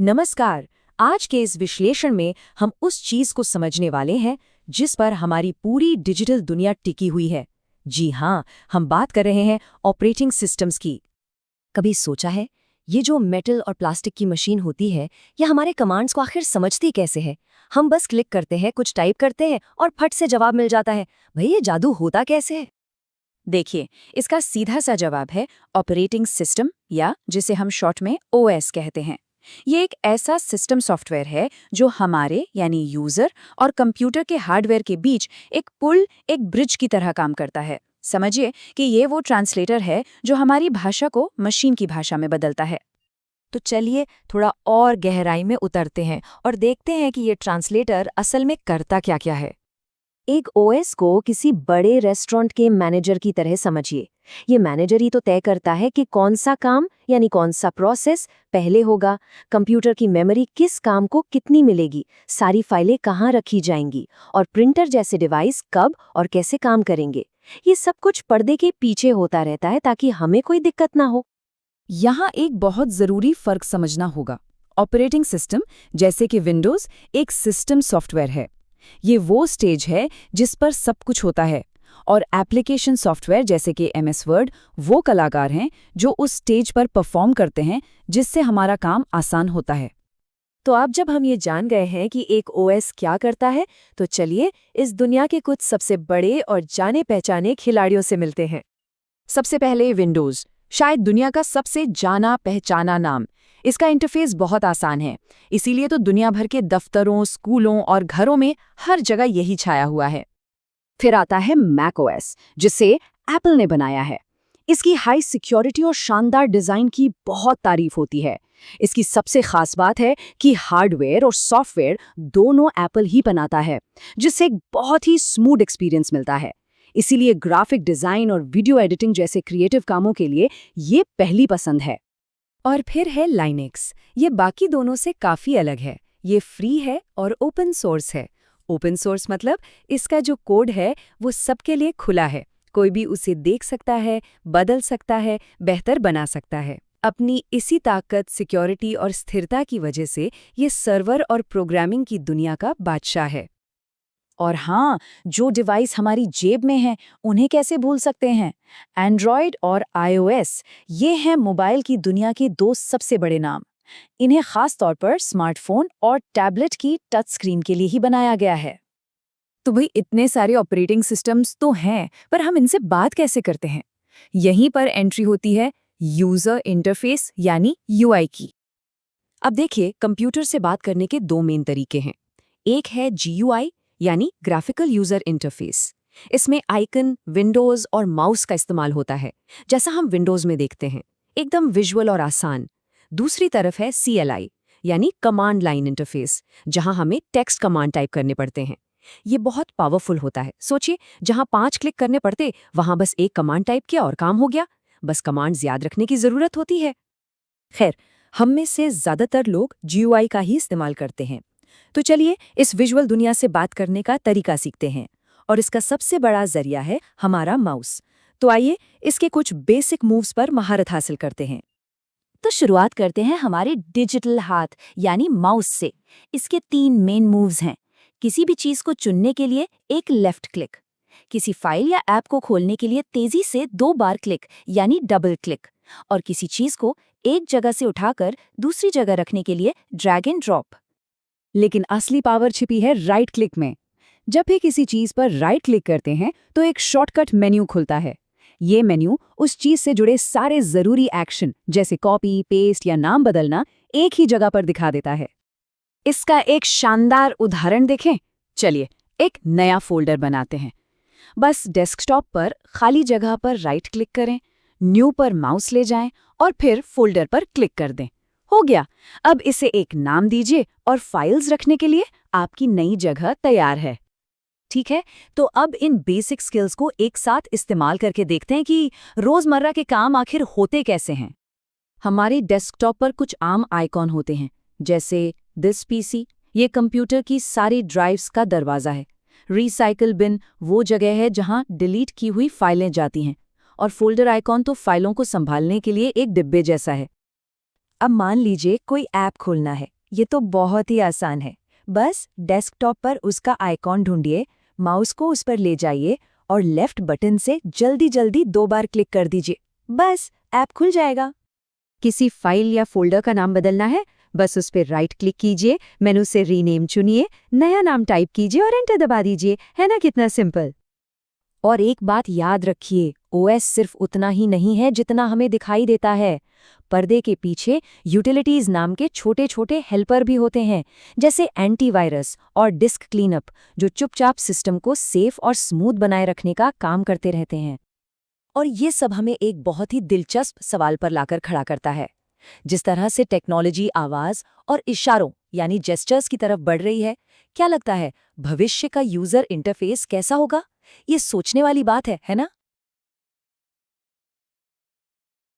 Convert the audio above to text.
नमस्कार। आज के इस विश्लेषण में हम उस चीज को समझने वाले हैं जिस पर हमारी पूरी डिजिटल दुनिया टिकी हुई है। जी हाँ, हम बात कर रहे हैं ऑपरेटिंग सिस्टम्स की। कभी सोचा है ये जो मेटल और प्लास्टिक की मशीन होती है ये हमारे कमांड्स को आखिर समझती कैसे है। हम बस क्लिक करते हैं, कुछ टाइप करते हैं और फट से जवाब मिल जाता है। भाई ये जादू होता कैसे है? देखिए, इसका सीधा सा जवाब है ऑपरेटिंग सिस्टम, या जिसे हम शॉर्ट में ओएस कहते हैं। ये एक ऐसा सिस्टम सॉफ्टवेयर है जो हमारे यानी यूजर और कंप्यूटर के हार्डवेयर के बीच एक पुल, एक ब्रिज की तरह काम करता है। समझिए कि ये वो ट्रांसलेटर है जो हमारी भाषा को मशीन की भाषा में बदलता है। तो चलिए थोड़ा और गहराई में उतरते हैं और देखते हैं कि ये ट्रांसलेटर असल में करता क्या-क्या है। एक ओएस को किसी बड़े रेस्टोरेंट के मैनेजर की तरह समझिए। ये मैनेजर ही तो तय करता है कि कौन सा काम यानी कौन सा प्रोसेस पहले होगा, कंप्यूटर की मेमोरी किस काम को कितनी मिलेगी, सारी फाइलें कहाँ रखी जाएंगी और प्रिंटर जैसे डिवाइस कब और कैसे काम करेंगे। ये सब कुछ पर्दे के पीछे होता रहता है ताकि हमें कोई दिक्कत ना हो। यहाँ एक बहुत ज़रूरी फ़र्क समझना होगा। ऑपरेटिंग सिस्टम जैसे कि विंडोज़ एक सिस्टम सॉफ्टवेयर है। ये वो स्टेज है जिस पर सब कुछ होता है, और एप्लीकेशन सॉफ्टवेयर जैसे कि MS वर्ड वो कलाकार हैं जो उस स्टेज पर परफॉर्म करते हैं जिससे हमारा काम आसान होता है। तो अब जब हम ये जान गए हैं कि एक ओएस क्या करता है, तो चलिए इस दुनिया के कुछ सबसे बड़े और जाने पहचाने खिलाड़ियों से मिलते हैं। सबसे पहले विंडोज़, शायद दुनिया का सबसे जाना पहचाना नाम। इसका इंटरफेस बहुत आसान है, इसीलिए तो दुनिया भर के दफ्तरों, स्कूलों और घरों में हर जगह यही छाया हुआ है। फिर आता है मैकओएस, जिसे एप्पल ने बनाया है। इसकी हाई सिक्योरिटी और शानदार डिजाइन की बहुत तारीफ होती है। इसकी सबसे खास बात है कि हार्डवेयर और सॉफ्टवेयर दोनों एप्पल ही बनाता है, जिससे एक बहुत ही स्मूथ एक्सपीरियंस मिलता है। इसीलिए ग्राफिक डिजाइन और वीडियो एडिटिंग जैसे क्रिएटिव कामों के लिए ये पहली पसंद है। और फिर है लाइनेक्स। ये बाकी दोनों से काफ़ी अलग है। ये फ्री है और ओपन सोर्स है। ओपन सोर्स मतलब इसका जो कोड है वो सबके लिए खुला है। कोई भी उसे देख सकता है, बदल सकता है, बेहतर बना सकता है। अपनी इसी ताकत, सिक्योरिटी और स्थिरता की वजह से ये सर्वर और प्रोग्रामिंग की दुनिया का बादशाह है। और हाँ, जो डिवाइस हमारी जेब में हैं, उन्हें कैसे भूल सकते हैं? एंड्रॉयड और iOS, ये हैं मोबाइल की दुनिया के दो सबसे बड़े नाम। इन्हें खास तौर पर स्मार्टफोन और टैबलेट की टच स्क्रीन के लिए ही बनाया गया है। तो भाई इतने सारे ऑपरेटिंग सिस्टम्स तो हैं, पर हम इनसे बात कैसे करते हैं? यहीं पर एंट्री होती है यूजर इंटरफेस यानी यूआई की। अब देखिए, कंप्यूटर से बात करने के दो मेन तरीके हैं। एक है जीयूआई यानी ग्राफिकल यूजर इंटरफेस। इसमें आइकन, विंडोज और माउस का इस्तेमाल होता है, जैसा हम विंडोज में देखते हैं, एकदम विजुअल और आसान। दूसरी तरफ है सीएलआई यानी कमांड लाइन इंटरफेस, जहां हमें टेक्स्ट कमांड टाइप करने पड़ते हैं। ये बहुत पावरफुल होता है। सोचिए, जहां 5 क्लिक करने पड़ते, वहां बस एक कमांड टाइप किया और काम हो गया। बस कमांड्स याद रखने की जरूरत होती है। खैर, हम में से ज्यादातर लोग जीयूआई का ही इस्तेमाल करते हैं। तो चलिए इस विजुअल दुनिया से बात करने का तरीका सीखते हैं, और इसका सबसे बड़ा जरिया है हमारा माउस। तो आइए इसके कुछ बेसिक मूव्स पर महारत हासिल करते हैं। तो शुरुआत करते हैं हमारे डिजिटल हाथ यानी माउस से। इसके 3 मेन मूव्स हैं। किसी भी चीज को चुनने के लिए एक लेफ्ट क्लिक, किसी फाइल या ऐप को खोलने के लिए तेजी से 2 बार क्लिक यानी डबल क्लिक, और किसी चीज को एक जगह से उठाकर दूसरी जगह रखने के लिए ड्रैग एंड ड्रॉप। लेकिन असली पावर छिपी है राइट क्लिक में। जब भी किसी चीज पर राइट क्लिक करते हैं तो एक शॉर्टकट मेन्यू खुलता है। ये मेन्यू उस चीज से जुड़े सारे जरूरी एक्शन जैसे कॉपी, पेस्ट या नाम बदलना एक ही जगह पर दिखा देता है। इसका एक शानदार उदाहरण देखें। चलिए एक नया फोल्डर बनाते हैं। बस डेस्कटॉप पर खाली जगह पर राइट क्लिक करें, न्यू पर माउस ले जाएं और फिर फोल्डर पर क्लिक कर दें। हो गया। अब इसे एक नाम दीजिए और फाइल्स रखने के लिए आपकी नई जगह तैयार है। ठीक है, तो अब इन बेसिक स्किल्स को एक साथ इस्तेमाल करके देखते हैं कि रोजमर्रा के काम आखिर होते कैसे हैं। हमारे डेस्कटॉप पर कुछ आम आइकॉन होते हैं, जैसे दिस पीसी, ये कंप्यूटर की सारी ड्राइव्स का दरवाजा है। रिसाइकिल बिन वो जगह है जहां डिलीट की हुई फाइलें जाती हैं, और फोल्डर आइकॉन तो फाइलों को संभालने के लिए एक डिब्बे जैसा है। अब मान लीजिए कोई ऐप खोलना है। ये तो बहुत ही आसान है। बस डेस्कटॉप पर उसका आइकॉन ढूंढिए, माउस को उस पर ले जाइए और लेफ्ट बटन से जल्दी जल्दी 2 बार क्लिक कर दीजिए। बस ऐप खुल जाएगा। किसी फाइल या फोल्डर का नाम बदलना है, बस उस पर राइट क्लिक कीजिए, मेनू से रीनेम चुनिए, नया नाम टाइप कीजिए और एंटर दबा दीजिए। है ना कितना सिंपल। और एक बात याद रखिए, ओएस सिर्फ उतना ही नहीं है जितना हमें दिखाई देता है। पर्दे के पीछे यूटिलिटीज नाम के छोटे छोटे हेल्पर भी होते हैं, जैसे एंटीवायरस और डिस्क क्लीनअप, जो चुपचाप सिस्टम को सेफ और स्मूथ बनाए रखने का काम करते रहते हैं। और ये सब हमें एक बहुत ही दिलचस्प सवाल पर लाकर खड़ा करता है। जिस तरह से टेक्नोलॉजी आवाज और इशारों यानी जेस्चर्स की तरफ बढ़ रही है, क्या लगता है भविष्य का यूजर इंटरफेस कैसा होगा? ये सोचने वाली बात है ना?